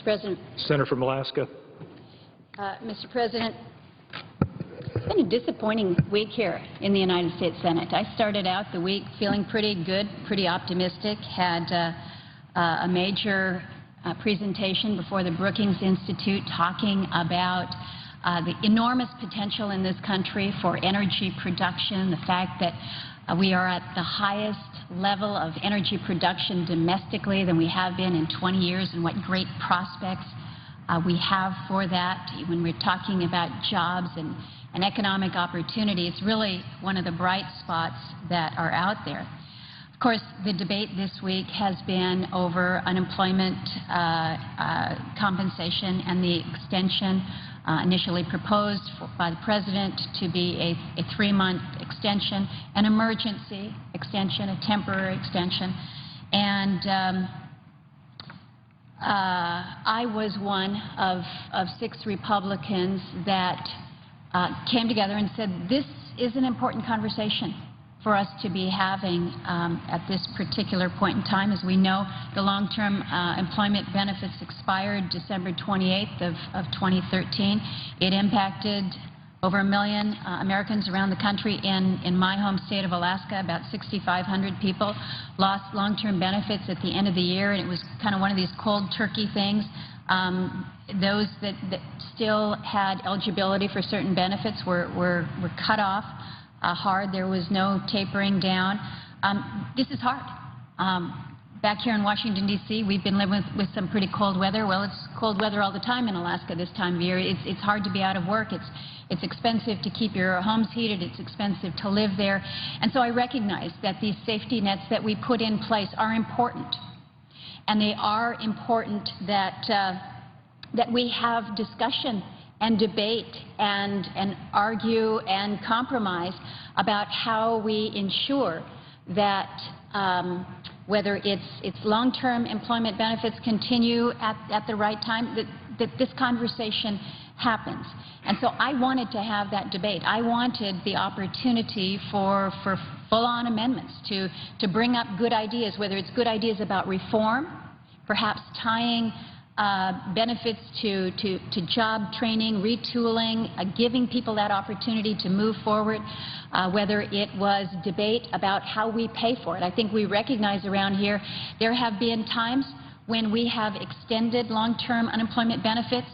President. Senator from Alaska. Mr. President, it's been a disappointing week here in the United States Senate. I started out the week feeling pretty good, pretty optimistic, had a major presentation before the Brookings Institute talking about the enormous potential in this country for energy production, the fact that we are at the highest level of energy production domestically than we have been in 20 years, and what great prospects we have for that. When we're talking about jobs and economic opportunity, it's really one of the bright spots that are out there. Of course, the debate this week has been over unemployment compensation and the extension initially proposed by the President to be a 3-month extension, an emergency extension, a temporary extension. And I was one of 6 Republicans that came together and said, this is an important conversation for us to be having at this particular point in time. As we know, the long-term employment benefits expired December 28th of 2013. It impacted over 1 million Americans around the country. In my home state of Alaska, about 6,500 people lost long-term benefits at the end of the year, and it was kind of one of these cold turkey things. Those that still had eligibility for certain benefits were cut off hard. There was no tapering down. This is hard. Back here in Washington, D.C., we've been living with some pretty cold weather. Well, it's cold weather all the time in Alaska this time of year. It's hard to be out of work. It's expensive to keep your homes heated. It's expensive to live there. And so I recognize that these safety nets that we put in place are important. And they are important that we have discussion and debate and argue and compromise about how we ensure that whether it's long-term employment benefits continue at the right time, that this conversation happens. And so I wanted to have that debate. I wanted the opportunity for full-on amendments to bring up good ideas, whether it's good ideas about reform, perhaps tying benefits to job training, retooling, giving people that opportunity to move forward, whether it was debate about how we pay for it. I think we recognize around here there have been times when we have extended long-term unemployment benefits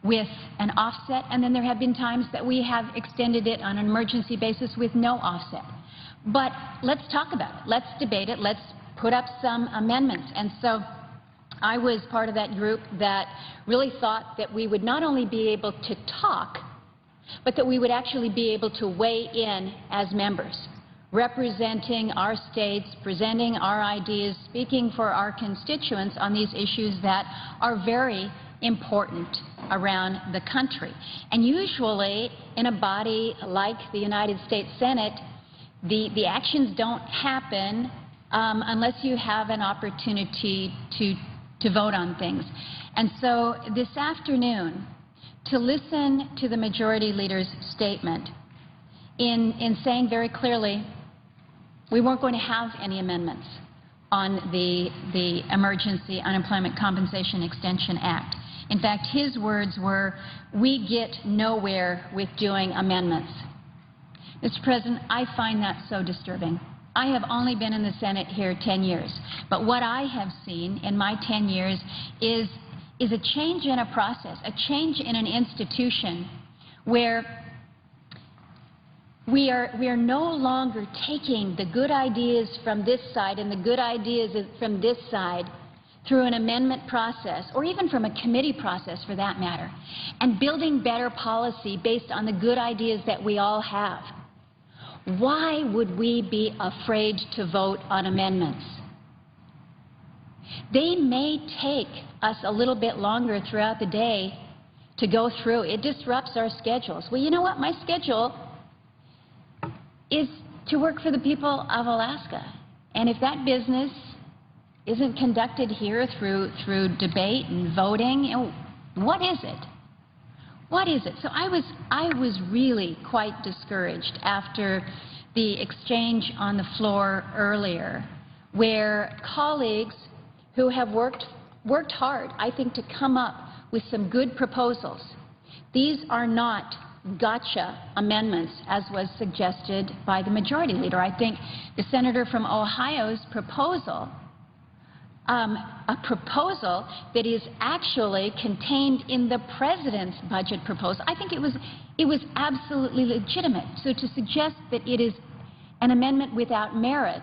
with an offset, and then there have been times that we have extended it on an emergency basis with no offset. But let's talk about it. Let's debate it. Let's put up some amendments. And so I was part of that group that really thought that we would not only be able to talk, but that we would actually be able to weigh in as members, representing our states, presenting our ideas, speaking for our constituents on these issues that are very important around the country. And usually in a body like the United States Senate, the actions don't happen unless you have an opportunity to vote on things. And so this afternoon, to listen to the Majority Leader's statement in saying very clearly we weren't going to have any amendments on the Emergency Unemployment Compensation Extension Act. In fact, his words were, we get nowhere with doing amendments. Mr. President, I find that so disturbing. I have only been in the Senate here 10 years, but what I have seen in my 10 years is a change in a process, a change in an institution where we are no longer taking the good ideas from this side and the good ideas from this side through an amendment process, or even from a committee process for that matter, and building better policy based on the good ideas that we all have. Why would we be afraid to vote on amendments? They may take us a little bit longer throughout the day to go through. It disrupts our schedules. Well, you know what? My schedule is to work for the people of Alaska. And if that business isn't conducted here through debate and voting, you know, what is it? What is it? So I was really quite discouraged after the exchange on the floor earlier, where colleagues who have worked worked hard, I think, to come up with some good proposals. These are not gotcha amendments, as was suggested by the majority leader. I think the senator from Ohio's proposal, a proposal that is actually contained in the president's budget proposal, I think it was absolutely legitimate. So to suggest that it is an amendment without merit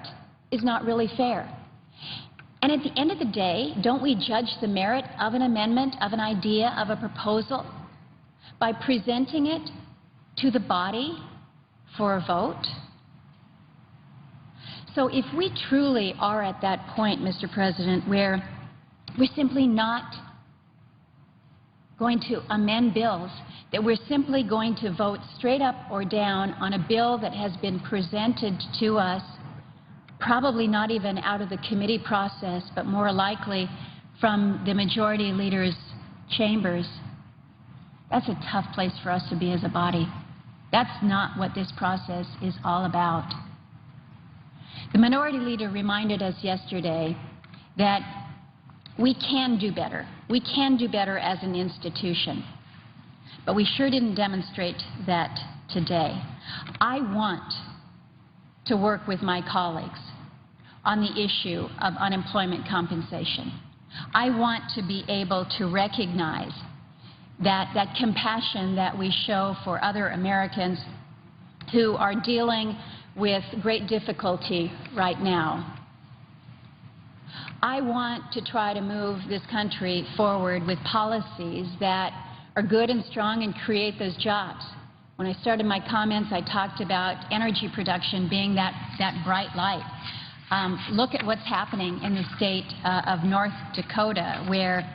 is not really fair. And at the end of the day, don't we judge the merit of an amendment, of an idea, of a proposal by presenting it to the body for a vote? So if we truly are at that point, Mr. President, where we're simply not going to amend bills, that we're simply going to vote straight up or down on a bill that has been presented to us, probably not even out of the committee process, but more likely from the majority leader's chambers, that's a tough place for us to be as a body. That's not what this process is all about. The minority leader reminded us yesterday that we can do better. We can do better as an institution. But we sure didn't demonstrate that today. I want to work with my colleagues on the issue of unemployment compensation. I want to be able to recognize that compassion that we show for other Americans who are dealing with great difficulty right now. I want to try to move this country forward with policies that are good and strong and create those jobs. When I started my comments, I talked about energy production being that bright light. Look at what's happening in the state of North Dakota, where,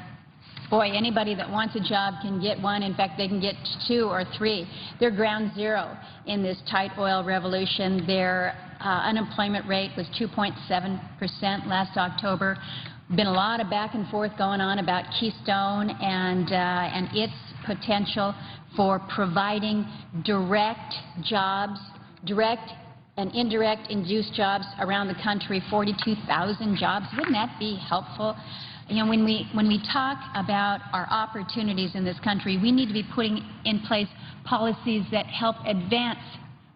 boy, anybody that wants a job can get one. In fact, they can get 2 or 3. They're ground zero in this tight oil revolution. Their unemployment rate was 2.7% last October. Been a lot of back and forth going on about Keystone and its potential for providing direct jobs, direct and indirect induced jobs around the country, 42,000 jobs. Wouldn't that be helpful? You know, when we talk about our opportunities in this country, we need to be putting in place policies that help advance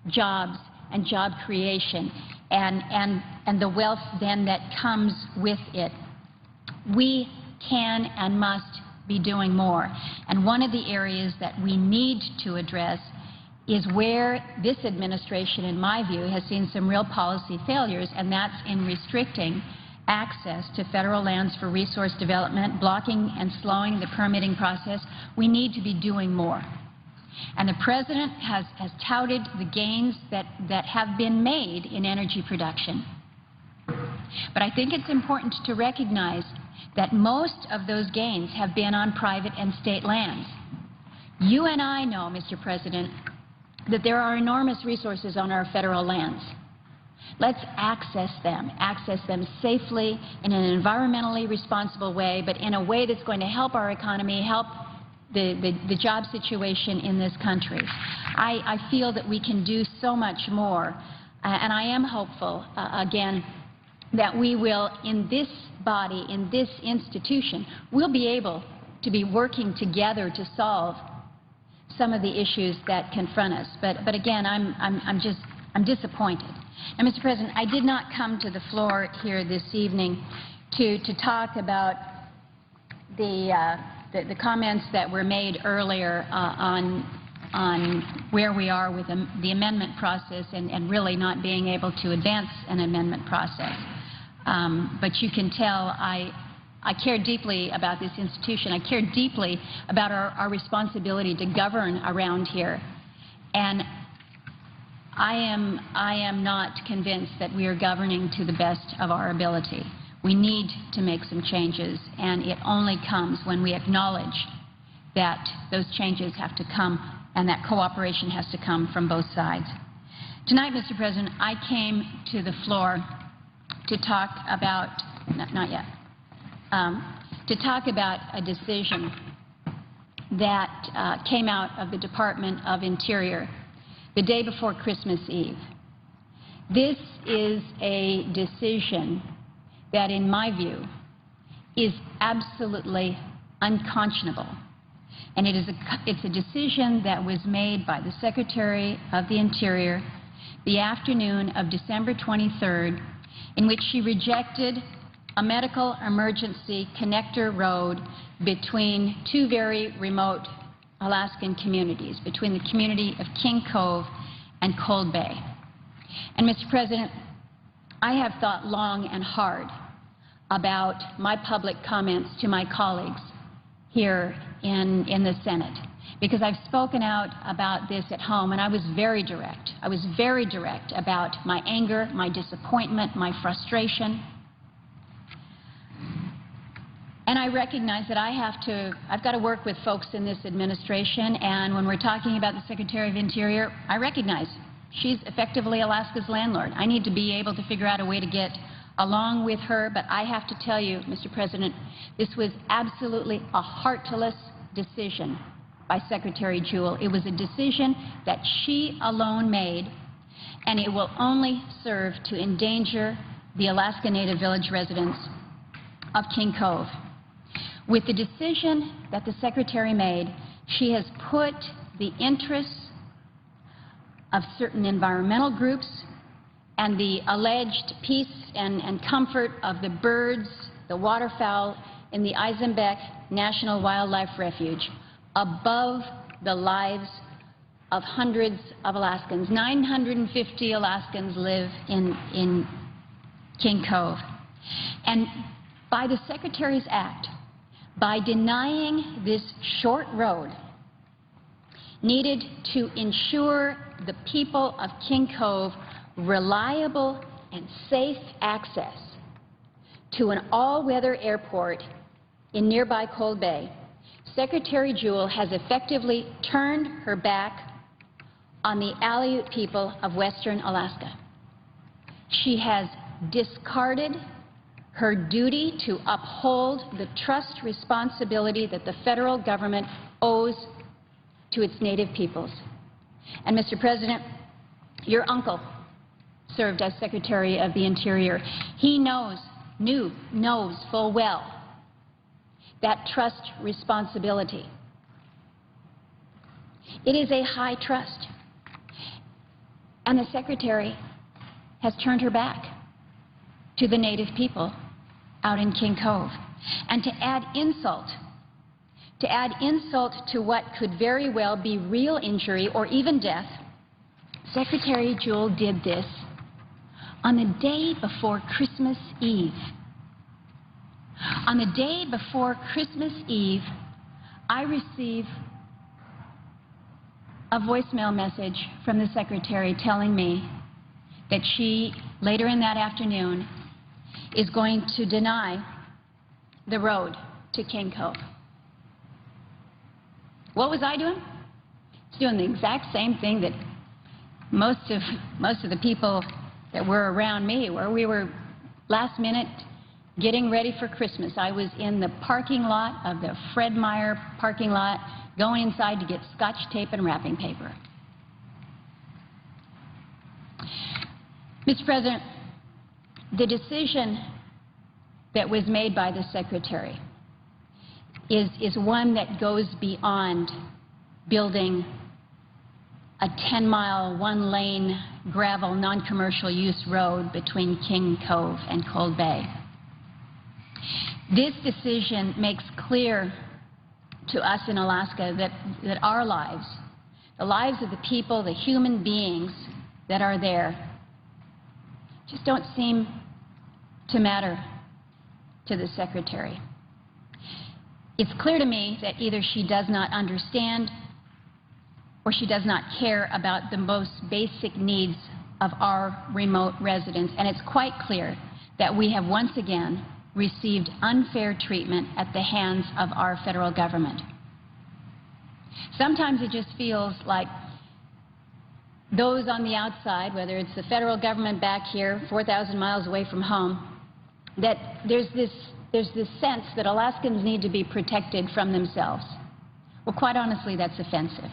jobs and job creation and the wealth then that comes with it. We can and must be doing more. And one of the areas that we need to address is where this administration, in my view, has seen some real policy failures, and that's in restricting access to federal lands for resource development, blocking and slowing the permitting process. We need to be doing more. And the President has touted the gains that have been made in energy production. But I think it's important to recognize that most of those gains have been on private and state lands. You and I know, Mr. President, that there are enormous resources on our federal lands. Let's access them safely in an environmentally responsible way, but in a way that's going to help our economy, help the job situation in this country. I feel that we can do so much more, and I am hopeful, again, that we will, in this body, in this institution, we'll be able to be working together to solve some of the issues that confront us. But again, I'm disappointed. Now, Mr. President, I did not come to the floor here this evening to talk about the comments that were made earlier on where we are with the amendment process and really not being able to advance an amendment process. But you can tell I care deeply about this institution. I care deeply about our responsibility to govern around here. And I am not convinced that we are governing to the best of our ability. We need to make some changes, and it only comes when we acknowledge that those changes have to come and that cooperation has to come from both sides. Tonight, Mr. President, I came to the floor to talk about, not yet, to talk about a decision that came out of the Department of Interior the day before Christmas Eve. This is a decision that, in my view, is absolutely unconscionable. And it's a decision that was made by the Secretary of the Interior the afternoon of December 23rd, in which she rejected a medical emergency connector road between two very remote Alaskan communities, between the community of King Cove and Cold Bay. And, Mr. President, I have thought long and hard about my public comments to my colleagues here in the Senate, because I've spoken out about this at home, and I was very direct. I was very direct about my anger, my disappointment, my frustration. And I recognize that I've got to work with folks in this administration, and when we're talking about the Secretary of Interior, I recognize she's effectively Alaska's landlord. I need to be able to figure out a way to get along with her, but I have to tell you, Mr. President, this was absolutely a heartless decision by Secretary Jewell. It was a decision that she alone made, and it will only serve to endanger the Alaska Native Village residents of King Cove. With the decision that the Secretary made, she has put the interests of certain environmental groups and the alleged peace and comfort of the birds, the waterfowl in the Eisenbeck National Wildlife Refuge above the lives of hundreds of Alaskans. 950 Alaskans live in King Cove. And by the Secretary's act, by denying this short road needed to ensure the people of King Cove reliable and safe access to an all-weather airport in nearby Cold Bay, Secretary Jewell has effectively turned her back on the Aleut people of Western Alaska. She has discarded her duty to uphold the trust responsibility that the federal government owes to its Native peoples. And, Mr. President, your uncle served as Secretary of the Interior. He knows full well that trust responsibility. It is a high trust. And the Secretary has turned her back to the Native people out in King Cove. And to add insult to what could very well be real injury or even death, Secretary Jewell did this on the day before Christmas Eve. On the day before Christmas Eve, I received a voicemail message from the Secretary telling me that she, later in that afternoon, is going to deny the road to King Cove. What was I doing? I was doing the exact same thing that most of the people that were around me, where we were last minute getting ready for Christmas. I was in the parking lot of the Fred Meyer parking lot, going inside to get Scotch tape and wrapping paper. Mr. President, the decision that was made by the Secretary is one that goes beyond building a 10-mile, one-lane gravel, non-commercial use road between King Cove and Cold Bay. This decision makes clear to us in Alaska that our lives, the lives of the people, the human beings that are there, just don't seem to matter to the Secretary. It's clear to me that either she does not understand or she does not care about the most basic needs of our remote residents. And it's quite clear that we have once again received unfair treatment at the hands of our federal government. Sometimes it just feels like those on the outside, whether it's the federal government back here 4,000 miles away from home, that there's this sense that Alaskans need to be protected from themselves. Well, quite honestly, that's offensive.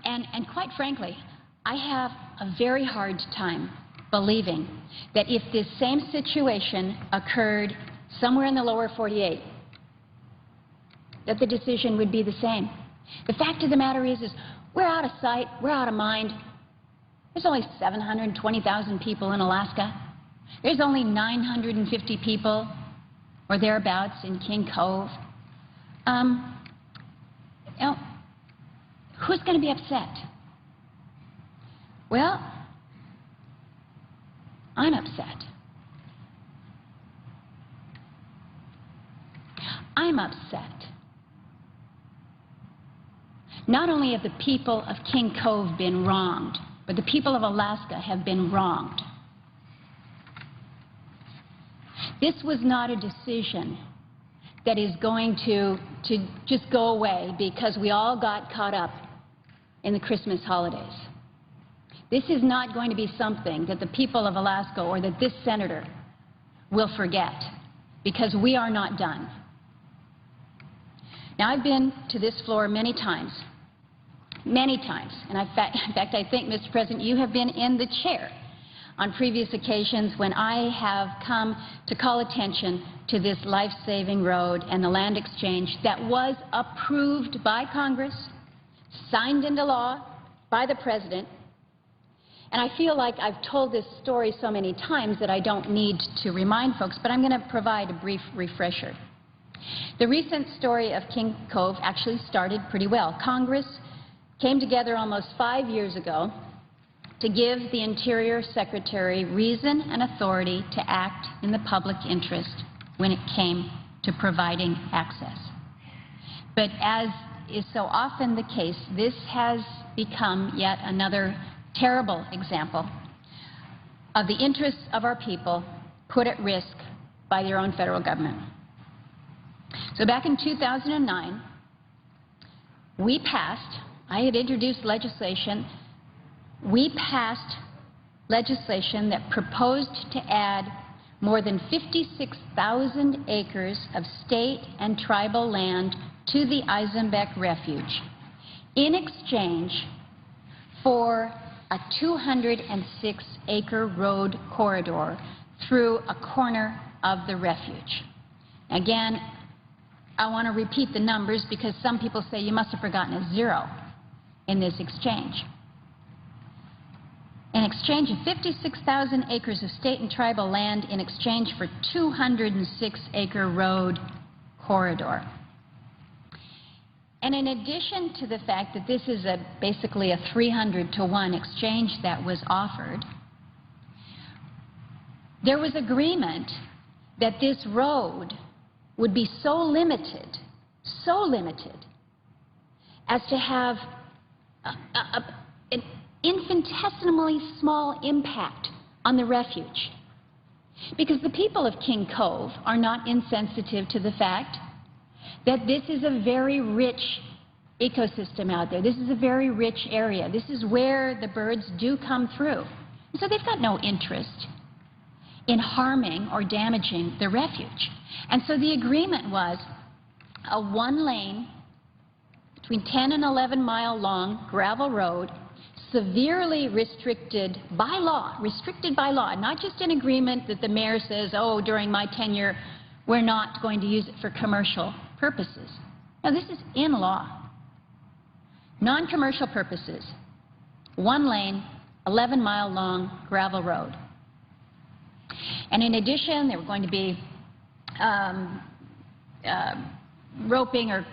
And quite frankly, I have a very hard time believing that if this same situation occurred somewhere in the lower 48, that the decision would be the same. The fact of the matter is we're out of sight, we're out of mind. There's only 720,000 people in Alaska. There's only 950 people or thereabouts in King Cove. Who's going to be upset? Well, I'm upset. I'm upset. Not only have the people of King Cove been wronged, but the people of Alaska have been wronged. This was not a decision that is going to just go away because we all got caught up in the Christmas holidays. This is not going to be something that the people of Alaska or that this senator will forget, because we are not done. Now, I've been to this floor many times, and in fact, I think, Mr. President, you have been in the chair on previous occasions when I have come to call attention to this life-saving road and the land exchange that was approved by Congress, signed into law by the President. And I feel like I've told this story so many times that I don't need to remind folks, but I'm going to provide a brief refresher. The recent story of King Cove actually started pretty well. Congress came together almost 5 years ago to give the Interior Secretary reason and authority to act in the public interest when it came to providing access. But as is so often the case, this has become yet another terrible example of the interests of our people put at risk by their own federal government. So back in 2009, I had introduced legislation. We passed legislation that proposed to add more than 56,000 acres of state and tribal land to the Eisenbeck Refuge in exchange for a 206-acre road corridor through a corner of the refuge. Again, I want to repeat the numbers because some people say you must have forgotten a zero in this exchange. In exchange of 56,000 acres of state and tribal land in exchange for 206-acre road corridor. And in addition to the fact that this is basically a 300-to-1 exchange that was offered, there was agreement that this road would be so limited as to have an infinitesimally small impact on the refuge. Because the people of King Cove are not insensitive to the fact that this is a very rich ecosystem out there. This is a very rich area. This is where the birds do come through. And so they've got no interest in harming or damaging the refuge. And so the agreement was a one-lane, between 10 and 11-mile long gravel road, severely restricted by law, not just an agreement that the mayor says, oh, during my tenure, we're not going to use it for commercial purposes. No, this is in law. Non-commercial purposes, one lane, 11-mile long gravel road. And in addition, there were going to be roping or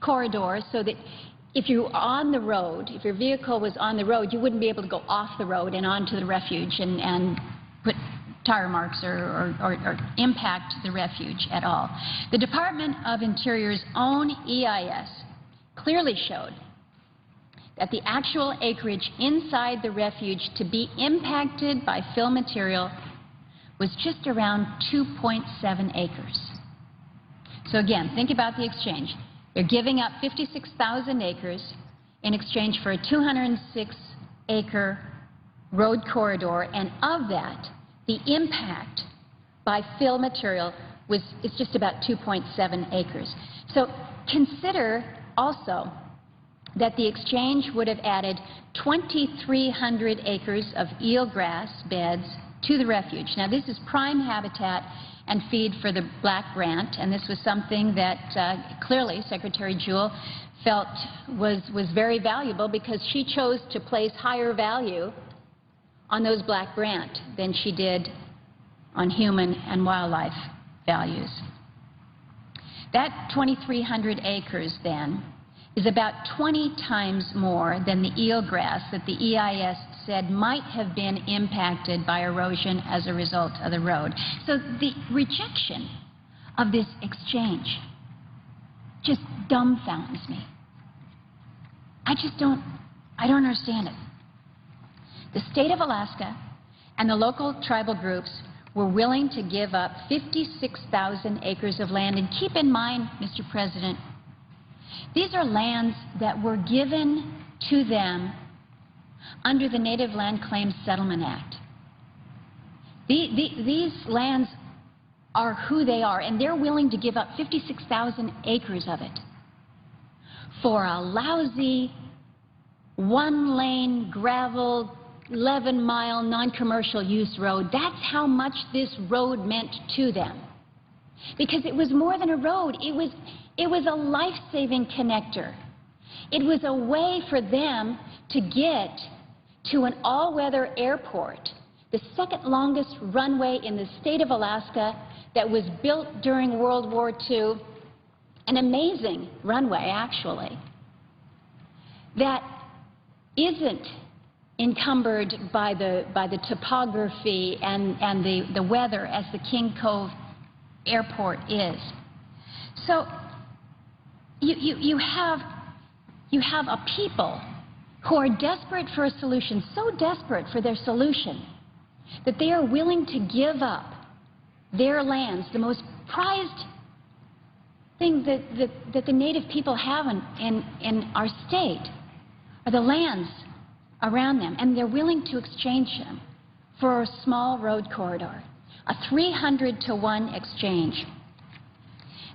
corridors so that if you're on the road, if your vehicle was on the road, you wouldn't be able to go off the road and onto the refuge and put tire marks or impact the refuge at all. The Department of Interior's own EIS clearly showed that the actual acreage inside the refuge to be impacted by fill material was just around 2.7 acres. So again, think about the exchange. They're giving up 56,000 acres in exchange for a 206-acre road corridor, and of that, the impact by fill material is just about 2.7 acres. So consider also that the exchange would have added 2,300 acres of eelgrass beds to the refuge. Now, this is prime habitat, and feed for the black grant, and this was something that clearly Secretary Jewell felt was very valuable because she chose to place higher value on those black grant than she did on human and wildlife values. That 2,300 acres, then, is about 20 times more than the eelgrass that the EIS said might have been impacted by erosion as a result of the road. So the rejection of this exchange just dumbfounds me. I don't understand it. The state of Alaska and the local tribal groups were willing to give up 56,000 acres of land. And keep in mind, Mr. President, these are lands that were given to them under the Native Land Claims Settlement Act. These lands are who they are, and they're willing to give up 56,000 acres of it for a lousy, one-lane, gravel, 11-mile, non-commercial use road. That's how much this road meant to them. Because it was more than a road. It was a life-saving connector. It was a way for them to get to an all-weather airport, the second longest runway in the state of Alaska that was built during World War II, an amazing runway, actually, that isn't encumbered by the topography and the weather as the King Cove Airport is. So you have a people who are desperate for a solution, so desperate for their solution that they are willing to give up their lands, the most prized thing that the Native people have in our state, are the lands around them, and they're willing to exchange them for a small road corridor, a 300-to-1 exchange.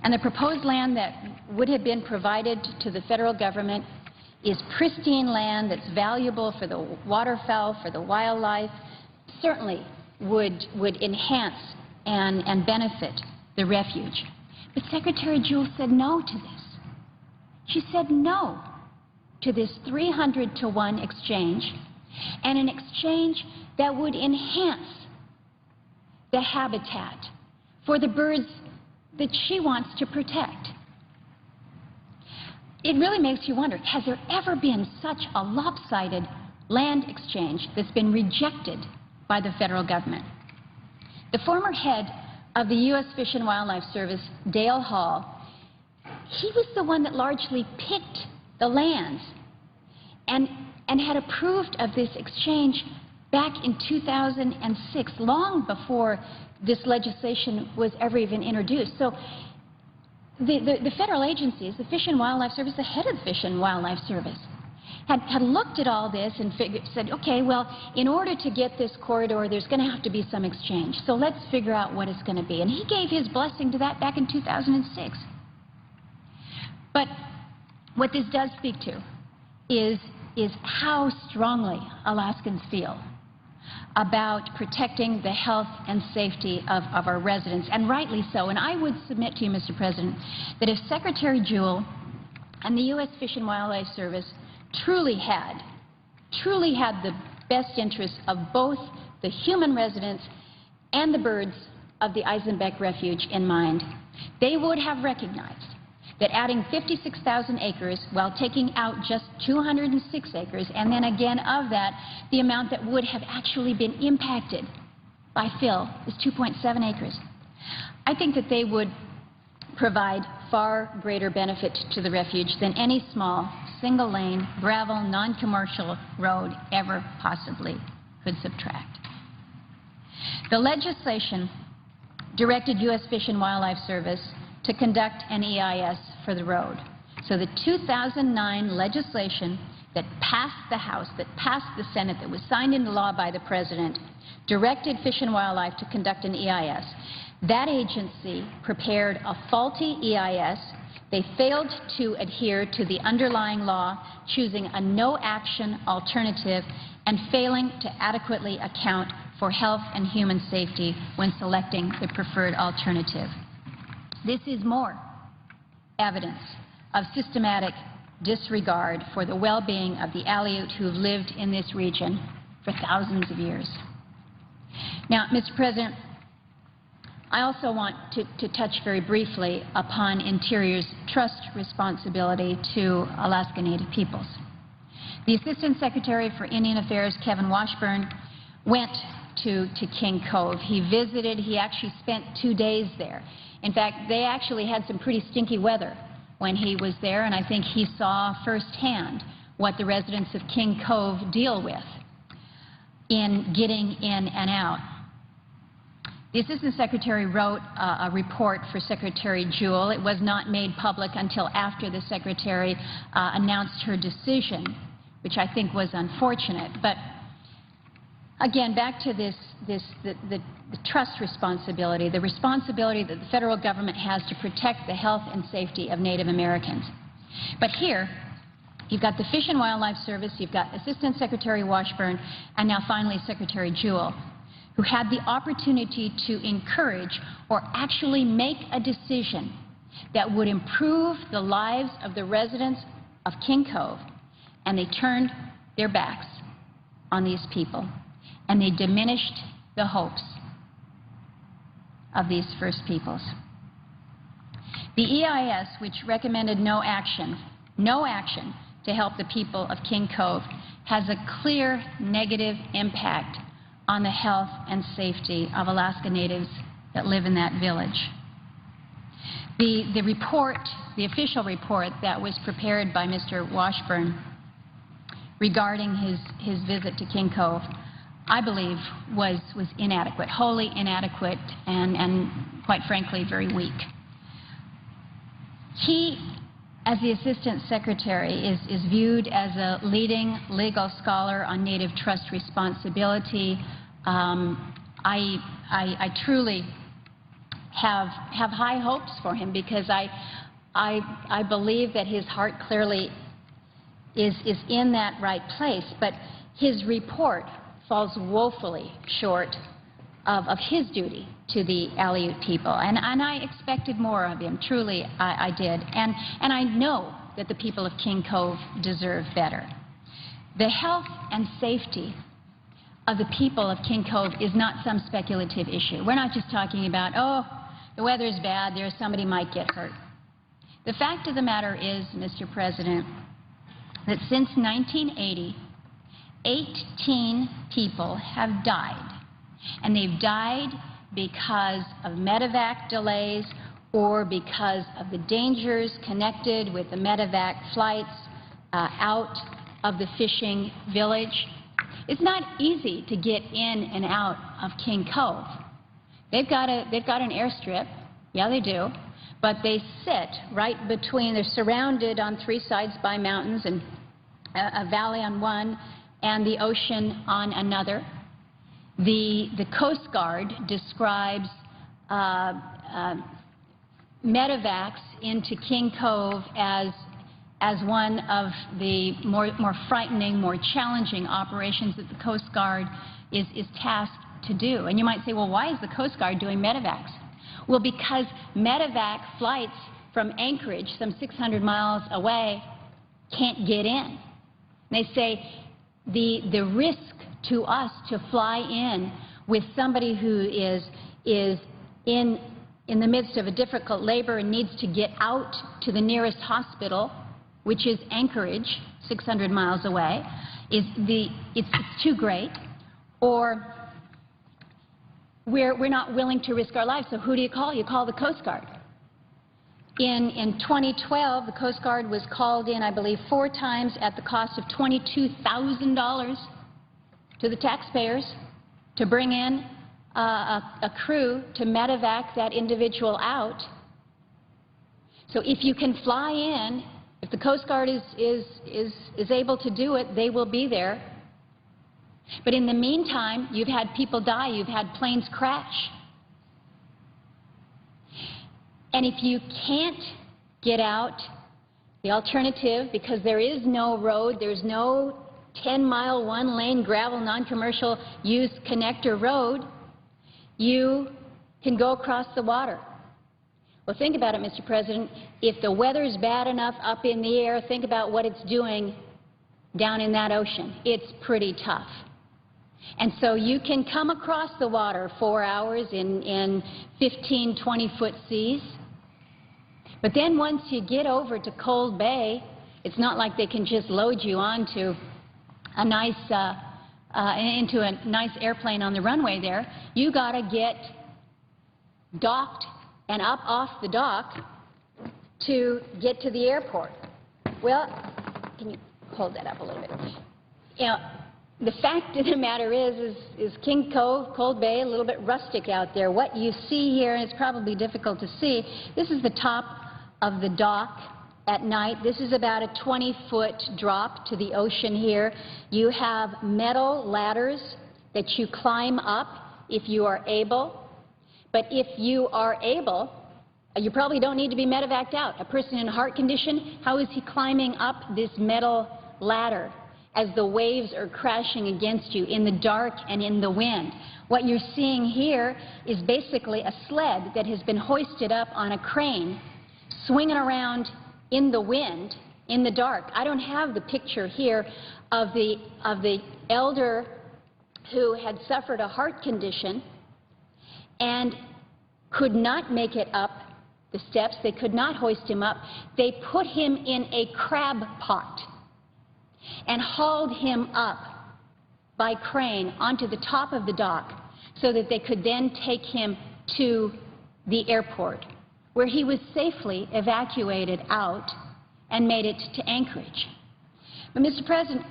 And the proposed land that would have been provided to the federal government is pristine land that's valuable for the waterfowl, for the wildlife, certainly would enhance and benefit the refuge. But Secretary Jewell said no to this. She said no to this 300-to-1 exchange, and an exchange that would enhance the habitat for the birds that she wants to protect. It really makes you wonder, has there ever been such a lopsided land exchange that's been rejected by the federal government? The former head of the U.S. Fish and Wildlife Service, Dale Hall, he was the one that largely picked the lands and had approved of this exchange back in 2006, long before this legislation was ever even introduced. So the federal agencies, the Fish and Wildlife Service, the head of the Fish and Wildlife Service, had looked at all this and said, okay, well, in order to get this corridor, there's going to have to be some exchange. So let's figure out what it's going to be. And he gave his blessing to that back in 2006. But what this does speak to is how strongly Alaskans feel about protecting the health and safety of our residents, and rightly so. And I would submit to you, Mr. President, that if Secretary Jewell and the U.S. Fish and Wildlife Service truly had the best interests of both the human residents and the birds of the Eisenbeck Refuge in mind, they would have recognized that adding 56,000 acres while taking out just 206 acres, and then again of that, the amount that would have actually been impacted by fill is 2.7 acres. I think that they would provide far greater benefit to the refuge than any small, single-lane, gravel, non-commercial road ever possibly could subtract. The legislation directed U.S. Fish and Wildlife Service to conduct an EIS for the road. So the 2009 legislation that passed the House, that passed the Senate, that was signed into law by the President, directed Fish and Wildlife to conduct an EIS. That agency prepared a faulty EIS. They failed to adhere to the underlying law, choosing a no-action alternative and failing to adequately account for health and human safety when selecting the preferred alternative. This is more evidence of systematic disregard for the well-being of the Aleut who have lived in this region for thousands of years. Now, Mr. President, I also want to touch very briefly upon Interior's trust responsibility to Alaska Native peoples. The Assistant Secretary for Indian Affairs, Kevin Washburn, went to King Cove. He visited. He actually spent 2 days there. In fact, they actually had some pretty stinky weather when he was there, and I think he saw firsthand what the residents of King Cove deal with in getting in and out. The Assistant Secretary wrote a report for Secretary Jewell. It was not made public until after the Secretary announced her decision, which I think was unfortunate. But again, back to the trust responsibility, the responsibility that the federal government has to protect the health and safety of Native Americans. But here, you've got the Fish and Wildlife Service, you've got Assistant Secretary Washburn, and now finally Secretary Jewell, who had the opportunity to encourage or actually make a decision that would improve the lives of the residents of King Cove, and they turned their backs on these people, and they diminished the hopes of these First Peoples. The EIS, which recommended no action to help the people of King Cove, has a clear negative impact on the health and safety of Alaska Natives that live in that village. The report, the official report that was prepared by Mr. Washburn regarding his visit to King Cove, I believe was inadequate, wholly inadequate, and quite frankly, very weak. He, as the Assistant Secretary, is viewed as a leading legal scholar on Native trust responsibility. I truly have high hopes for him because I believe that his heart clearly is in that right place. But his report falls woefully short of his duty to the Aleut people. And I expected more of him. Truly, I did. And I know that the people of King Cove deserve better. The health and safety of the people of King Cove is not some speculative issue. We're not just talking about, oh, the weather's bad, somebody might get hurt. The fact of the matter is, Mr. President, that since 1980, 18 people have died. And they've died because of medevac delays or because of the dangers connected with the medevac flights out of the fishing village. It's not easy to get in and out of King Cove. They've got an airstrip, yeah they do, but they sit right between, they're surrounded on 3 sides by mountains and a valley on one and the ocean on another. The Coast Guard describes medevacs into King Cove as one of the more frightening, more challenging operations that the Coast Guard is tasked to do. And you might say, well, why is the Coast Guard doing medevacs? Well, because medevac flights from Anchorage, some 600 miles away, can't get in. They say the risk to us to fly in with somebody who is in the midst of a difficult labor and needs to get out to the nearest hospital, which is Anchorage, 600 miles away, it's too great, or we're not willing to risk our lives. So who do you call? You call the Coast Guard. In 2012, the Coast Guard was called in, I believe, 4 times at the cost of $22,000 to the taxpayers to bring in a crew to medevac that individual out. So if you can fly in, if the Coast Guard is able to do it, they will be there. But in the meantime, you've had people die, you've had planes crash. And if you can't get out, the alternative, because there is no road, there's no 10-mile, one-lane gravel, non-commercial use connector road, you can go across the water. Well, think about it, Mr. President. If the weather's bad enough up in the air, think about what it's doing down in that ocean. It's pretty tough. And so you can come across the water 4 hours in 15, 20-foot seas. But then once you get over to Cold Bay, it's not like they can just load you onto a nice, into a nice airplane on the runway there. You got to get docked and up off the dock to get to the airport. Well, can you hold that up a little bit? You know, the fact of the matter is King Cove, Cold Bay, a little bit rustic out there. What you see here, and it's probably difficult to see, this is the top of the dock at night. This is about a 20-foot drop to the ocean here. You have metal ladders that you climb up if you are able. But if you are able, you probably don't need to be medevaced out. A person in a heart condition, how is he climbing up this metal ladder as the waves are crashing against you in the dark and in the wind? What you're seeing here is basically a sled that has been hoisted up on a crane, swinging around in the wind, in the dark. I don't have the picture here of the elder who had suffered a heart condition and could not make it up the steps. They could not hoist him up. They put him in a crab pot and hauled him up by crane onto the top of the dock so that they could then take him to the airport, where he was safely evacuated out and made it to Anchorage. But, Mr. President,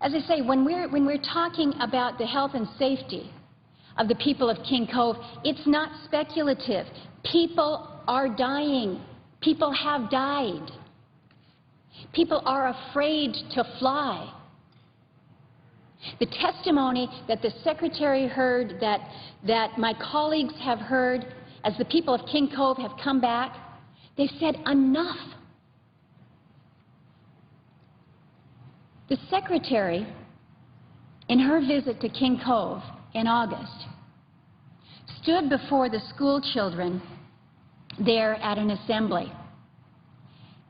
as I say, when we're talking about the health and safety of the people of King Cove, it's not speculative. People are dying. People have died. People are afraid to fly. The testimony that the Secretary heard, that my colleagues have heard, as the people of King Cove have come back, they've said enough. The Secretary, in her visit to King Cove in August, stood before the school children there at an assembly.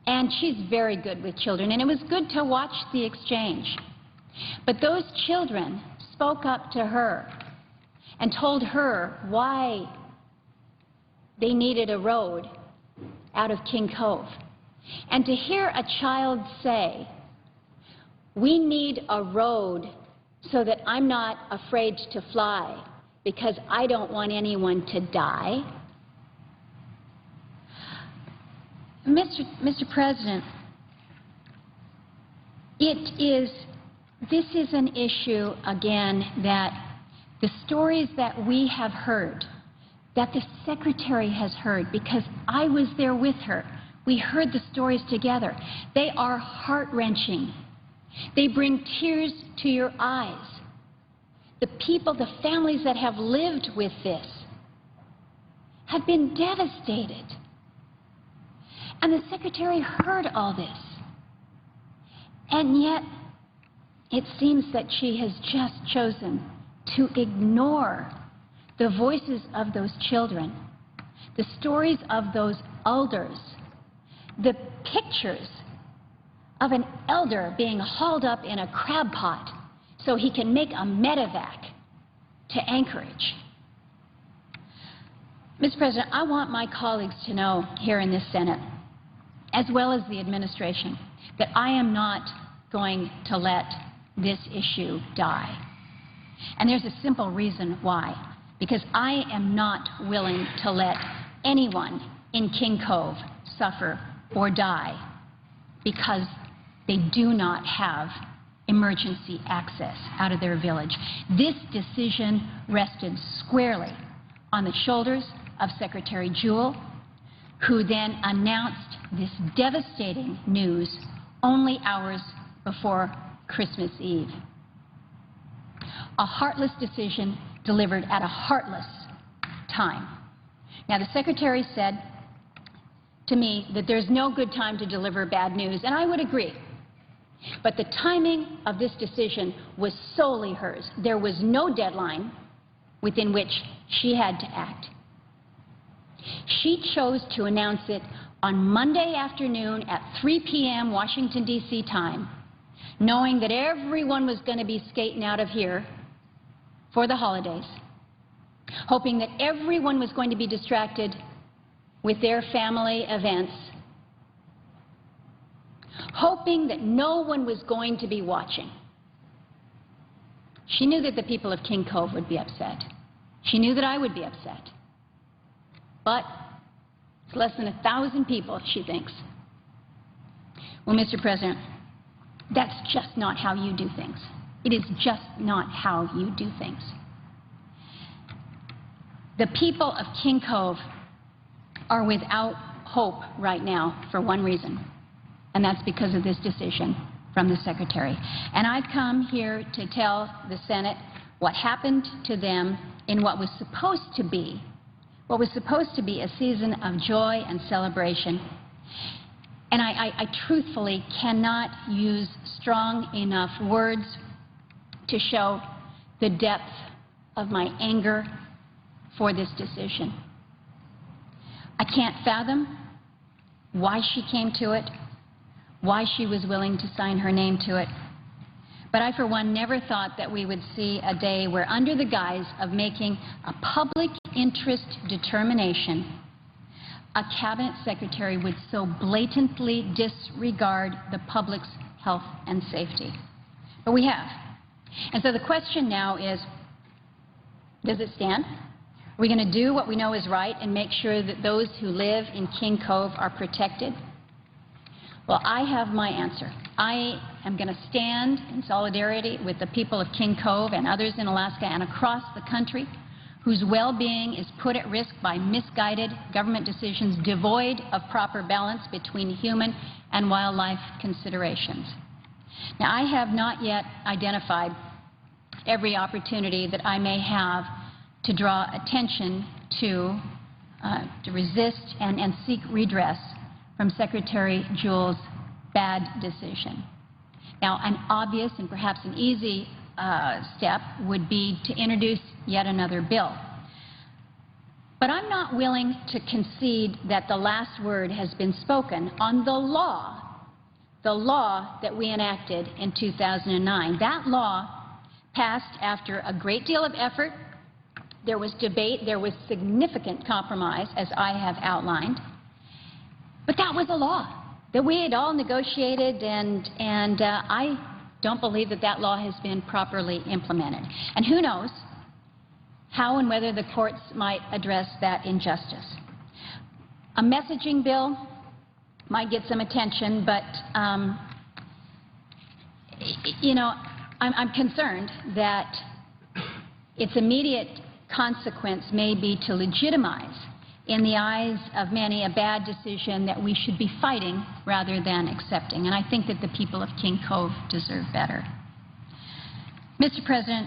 And she's very good with children, and it was good to watch the exchange. But those children spoke up to her and told her why they needed a road out of King Cove. And to hear a child say, "We need a road so that I'm not afraid to fly because I don't want anyone to die." Mr. President, this is an issue, again, that the stories that we have heard, that the Secretary has heard, because I was there with her, we heard the stories together. They are heart-wrenching. They bring tears to your eyes. The people, the families that have lived with this have been devastated. And the Secretary heard all this. And yet, it seems that she has just chosen to ignore the voices of those children, the stories of those elders, the pictures of an elder being hauled up in a crab pot so he can make a medevac to Anchorage. Mr. President, I want my colleagues to know here in this Senate, as well as the administration, that I am not going to let this issue die. And there's a simple reason why. Because I am not willing to let anyone in King Cove suffer or die because they do not have emergency access out of their village. This decision rested squarely on the shoulders of Secretary Jewell, who then announced this devastating news only hours before Christmas Eve. A heartless decision delivered at a heartless time. Now, the Secretary said to me that there's no good time to deliver bad news, and I would agree. But the timing of this decision was solely hers. There was no deadline within which she had to act. She chose to announce it on Monday afternoon at 3 p.m. Washington, D.C. time, knowing that everyone was going to be skating out of here for the holidays, hoping that everyone was going to be distracted with their family events, hoping that no one was going to be watching. She knew that the people of King Cove would be upset. She knew that I would be upset. But it's less than 1,000 people, she thinks. Well, Mr. President, that's just not how you do things. It is just not how you do things. The people of King Cove are without hope right now for one reason, and that's because of this decision from the Secretary. And I've come here to tell the Senate what happened to them in what was supposed to be a season of joy and celebration. And I truthfully cannot use strong enough words to show the depth of my anger for this decision. I can't fathom why she came to it, why she was willing to sign her name to it. But I, for one, never thought that we would see a day where, under the guise of making a public interest determination, a cabinet secretary would so blatantly disregard the public's health and safety. But we have. And so the question now is, does it stand? Are we going to do what we know is right and make sure that those who live in King Cove are protected? Well, I have my answer. I am going to stand in solidarity with the people of King Cove and others in Alaska and across the country whose well-being is put at risk by misguided government decisions devoid of proper balance between human and wildlife considerations. Now, I have not yet identified every opportunity that I may have to draw attention to resist and seek redress from Secretary Jewell's bad decision. Now, an obvious and perhaps an easy step would be to introduce yet another bill. But I'm not willing to concede that the last word has been spoken on the law that we enacted in 2009. That law passed after a great deal of effort. There was debate. There was significant compromise, as I have outlined. But that was a law that we had all negotiated, and I don't believe that that law has been properly implemented. And who knows how and whether the courts might address that injustice. A messaging bill might get some attention, but, you know, I'm concerned that its immediate consequence may be to legitimize in the eyes of many a bad decision that we should be fighting rather than accepting. And I think that the people of King Cove deserve better. Mr. President,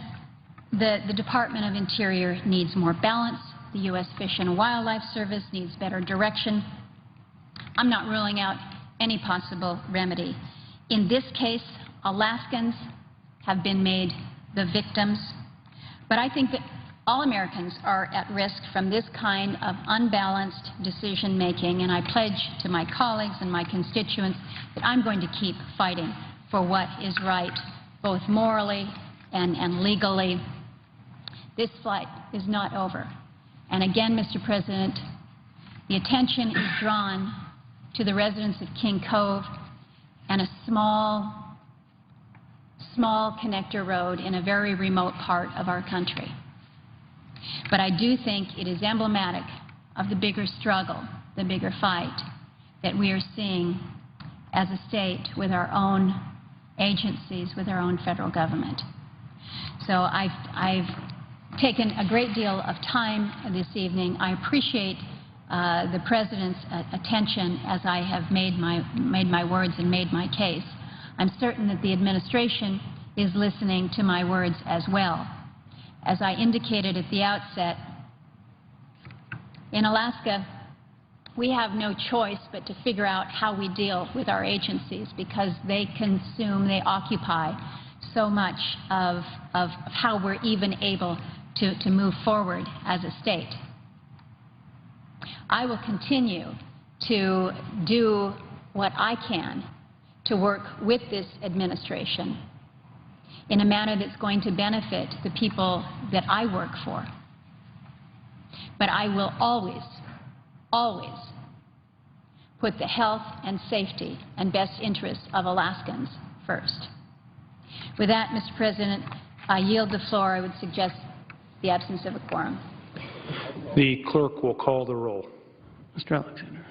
the Department of Interior needs more balance. The U.S. Fish and Wildlife Service needs better direction. I'm not ruling out any possible remedy. In this case, Alaskans have been made the victims. But I think that all Americans are at risk from this kind of unbalanced decision-making, and I pledge to my colleagues and my constituents that I'm going to keep fighting for what is right, both morally and legally. This fight is not over. And again, Mr. President, the attention is drawn to the residents of King Cove and a small connector road in a very remote part of our country. But I do think it is emblematic of the bigger struggle, the bigger fight that we are seeing as a state with our own agencies, with our own federal government. So I've taken a great deal of time this evening. I appreciate the President's attention as I have made my words and made my case. I'm certain that the administration is listening to my words as well. As I indicated at the outset, in Alaska, we have no choice but to figure out how we deal with our agencies because they consume, they occupy so much of how we're even able to move forward as a state. I will continue to do what I can to work with this administration in a manner that's going to benefit the people that I work for. But I will always, always put the health and safety and best interests of Alaskans first. With that, Mr. President, I yield the floor. I would suggest the absence of a quorum. The clerk will call the roll. Mr. Alexander.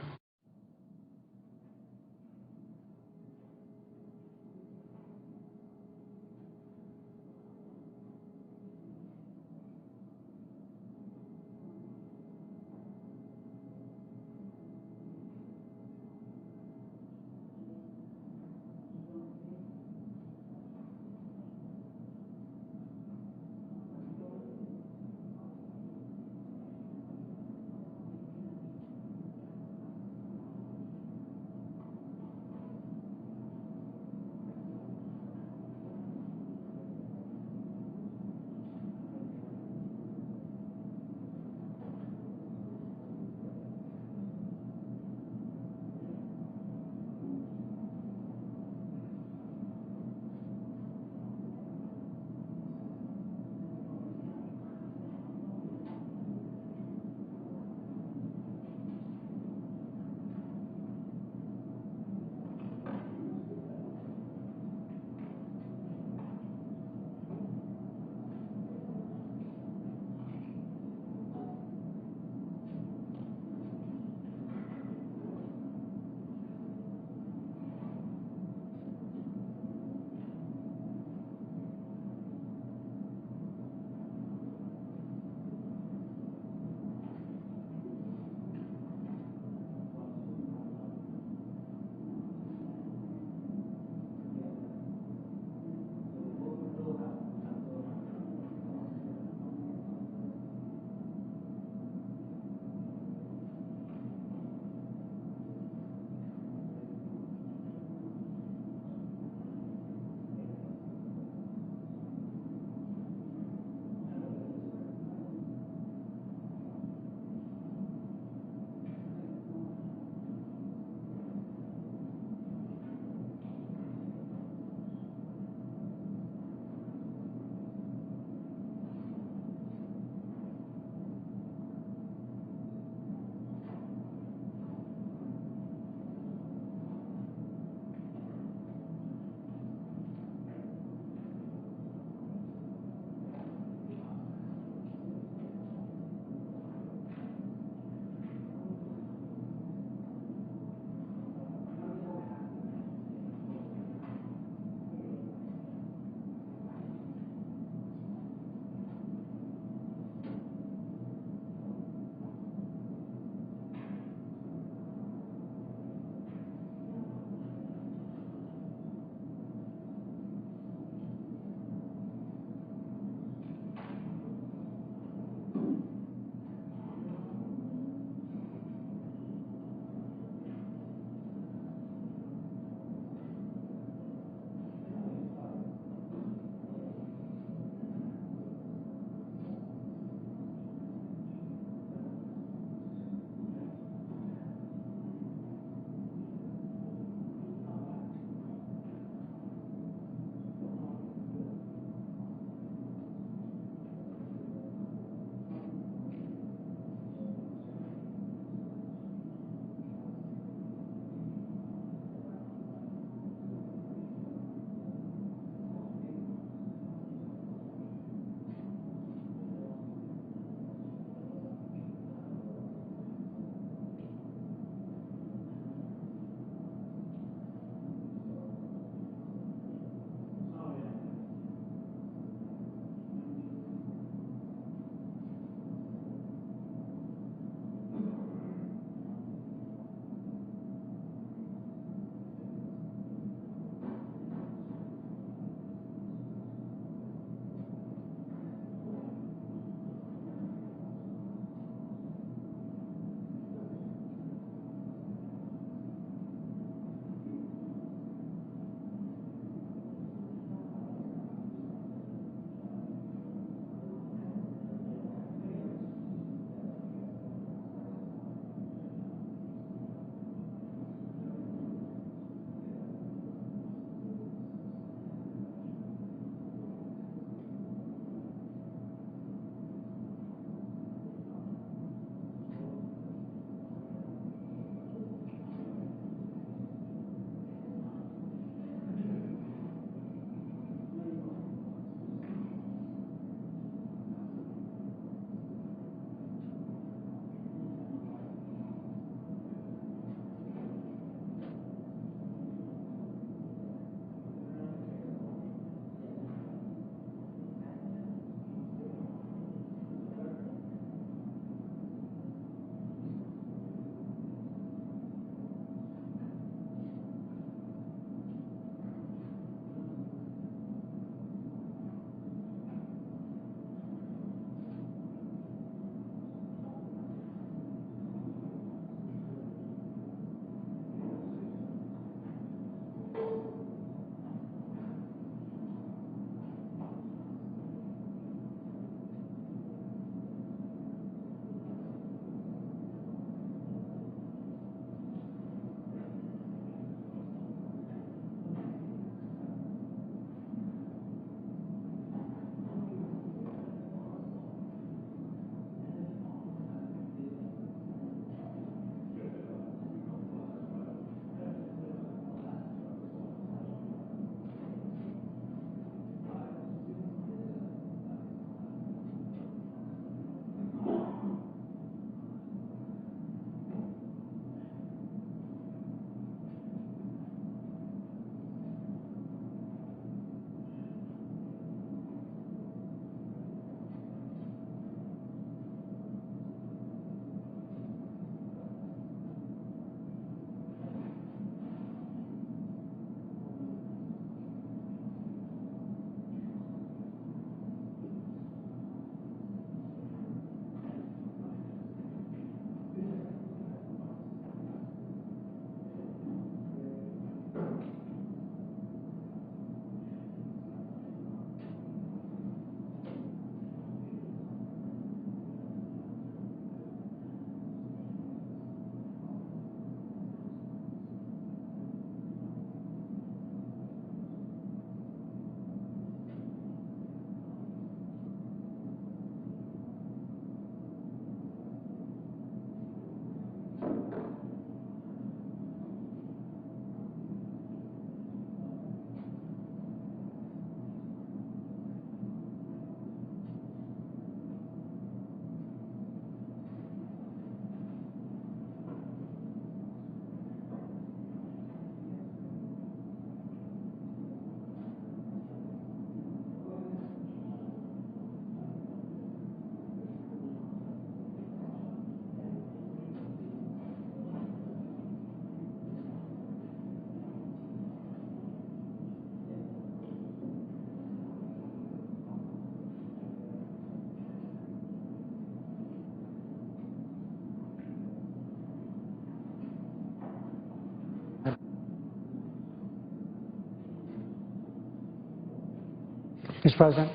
Mr. President,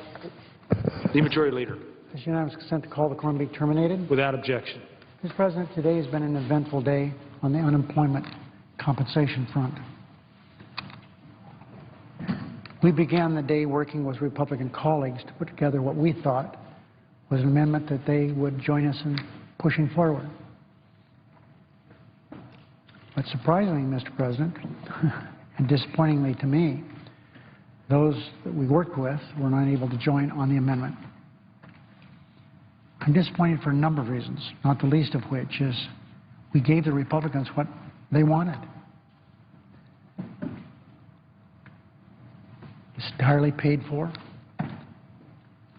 The Majority Leader. is unanimous consent to call the quorum be terminated? Without objection. Mr. President, today has been an eventful day on the unemployment compensation front. We began the day working with Republican colleagues to put together what we thought was an amendment that they would join us in pushing forward. But surprisingly, Mr. President, and disappointingly to me, those that we worked with were not able to join on the amendment. I'm disappointed for a number of reasons, not the least of which is we gave the Republicans what they wanted. It's entirely paid for.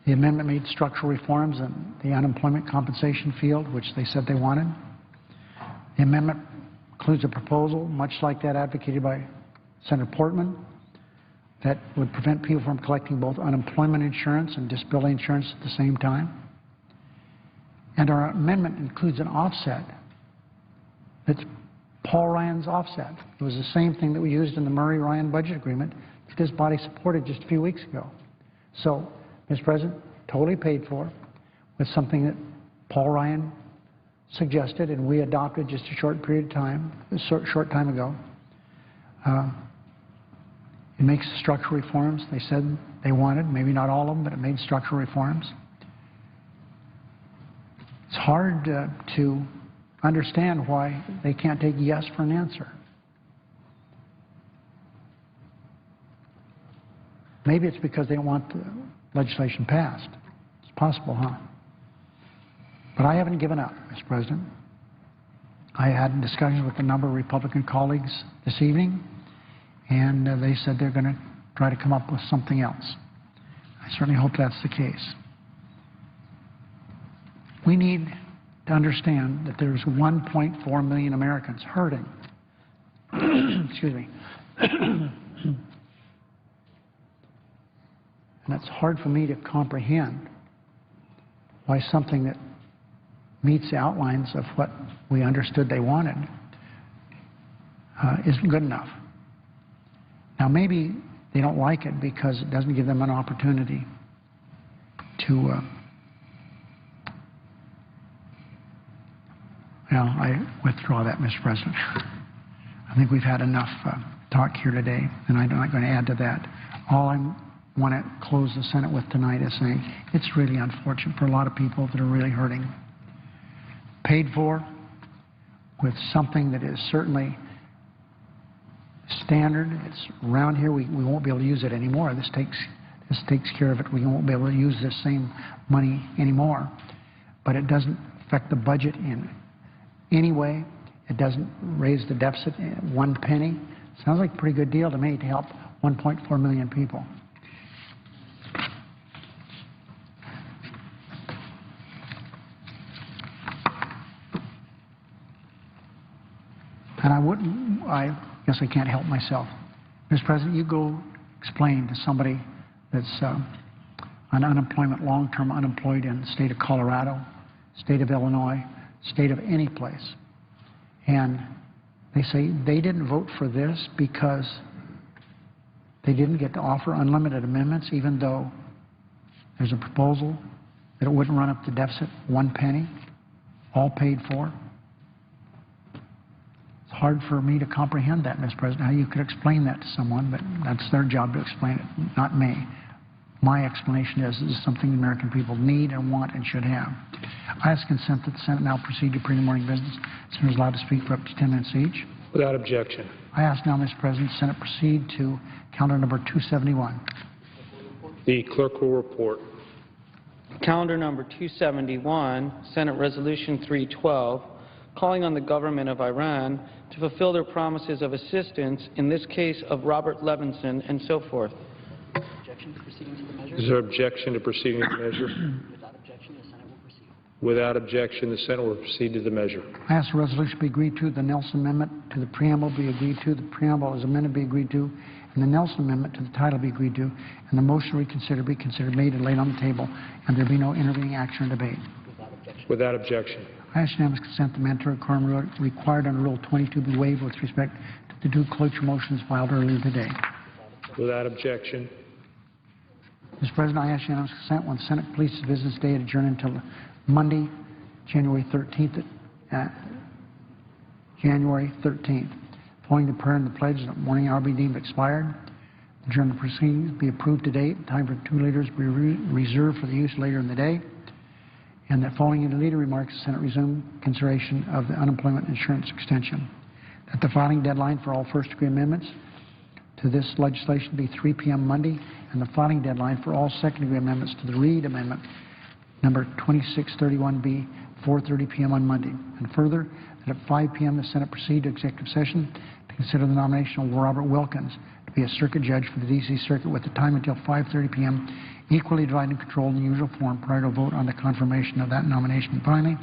The amendment made structural reforms in the unemployment compensation field, which they said they wanted. The amendment includes a proposal, much like that advocated by Senator Portman, that would prevent people from collecting both unemployment insurance and disability insurance at the same time. And our amendment includes an offset that's Paul Ryan's offset. It was the same thing that we used in the Murray-Ryan budget agreement that this body supported just a few weeks ago. So, Mr. President, totally paid for with something that Paul Ryan suggested and we adopted just a short time ago. It makes structural reforms they said they wanted, maybe not all of them, but it made structural reforms. It's hard to understand why they can't take yes for an answer. Maybe it's because they don't want the legislation passed. It's possible, huh? But I haven't given up, Mr. President. I had discussions with a number of Republican colleagues this evening, and they said they're going to try to come up with something else. I certainly hope that's the case. We need to understand that there's 1.4 million Americans hurting. Excuse me. And it's hard for me to comprehend why something that meets the outlines of what we understood they wanted isn't good enough. Now, maybe they don't like it because it doesn't give them an opportunity to well, I withdraw that, Mr. President. I think we've had enough talk here today, and I'm not going to add to that. All I want to close the Senate with tonight is saying it's really unfortunate for a lot of people that are really hurting. Paid for with something that is certainly standard. It's around here. We won't be able to use it anymore. This takes care of it. We won't be able to use this same money anymore. But it doesn't affect the budget in any way. It doesn't raise the deficit one penny. Sounds like a pretty good deal to me to help 1.4 million people. And I guess I can't help myself. Mr. President, you go explain to somebody that's on unemployment, long-term unemployed in the state of Colorado, state of Illinois, state of any place, and they say they didn't vote for this because they didn't get to offer unlimited amendments, even though there's a proposal that it wouldn't run up the deficit one penny, all paid for. It's hard for me to comprehend that, Mr. President, how you could explain that to someone, but that's their job to explain it, not me. My explanation is this is something the American people need and want and should have. I ask consent that the Senate now proceed to pre morning business. Senators allowed to speak for up to 10 minutes each. Without objection. I ask now, Mr. President, the Senate proceed to calendar number 271. The clerk will report. Calendar number 271, Senate Resolution 312, calling on the government of Iran to fulfill their promises of assistance, in this case of Robert Levinson and so forth. Objection to proceeding to the measure? Is there objection to proceeding to the measure? Without objection, the Senate will proceed. Without objection, the Senate will proceed to the measure. I ask the resolution be agreed to, the Nelson Amendment to the preamble be agreed to, the preamble as amended be agreed to, and the Nelson Amendment to the title be agreed to, and the motion reconsidered be considered made and laid on the table, and there be no intervening action or debate. Without objection. Without objection. I ask unanimous consent the mandatory quorum required under Rule 22 be waived with respect to the two cloture motions filed earlier today. Without objection. Mr. President, I ask unanimous consent when the Senate completes its business day to adjourn until Monday, January 13th. January 13th. Following the prayer and the pledge, the morning hour be deemed expired. Adjourned proceedings be approved to date. Time for 2 leaders be reserved for the use later in the day. And that following the leader remarks, the Senate resume consideration of the unemployment insurance extension. That the filing deadline for all first-degree amendments to this legislation be 3 p.m. Monday, and the filing deadline for all second-degree amendments to the Reed Amendment number 2631 be 4:30 p.m. on Monday. And further, that at 5 p.m. the Senate proceed to executive session to consider the nomination of Robert Wilkins to be a circuit judge for the D.C. Circuit with the time until 5:30 p.m. equally divided and controlled in the usual form prior to a vote on the confirmation of that nomination. And finally,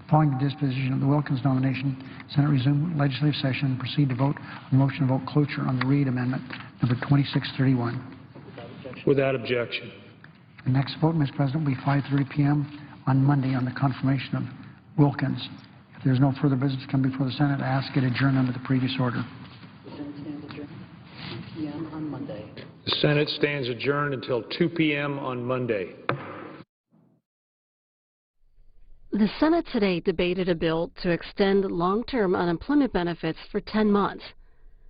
following the disposition of the Wilkins nomination, Senate resume legislative session and proceed to vote on the motion to vote cloture on the Reed Amendment number 2631. Without objection. The next vote, Mr. President, will be 5:30 p.m. on Monday on the confirmation of Wilkins. If there's no further business to come before the Senate, I ask it adjourn under the previous order. The Senate stands adjourned 2 p.m. on Monday. The Senate stands adjourned until 2 p.m. on Monday. The Senate today debated a bill to extend long-term unemployment benefits for 10 months.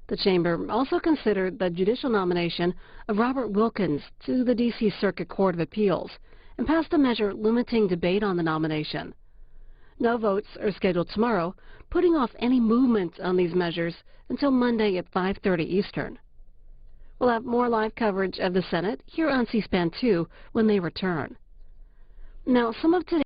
The chamber also considered the judicial nomination of Robert Wilkins to the D.C. Circuit Court of Appeals and passed a measure limiting debate on the nomination. No votes are scheduled tomorrow, putting off any movement on these measures until Monday at 5:30 Eastern. We'll have more live coverage of the Senate here on C-SPAN 2 when they return. Now, some of today's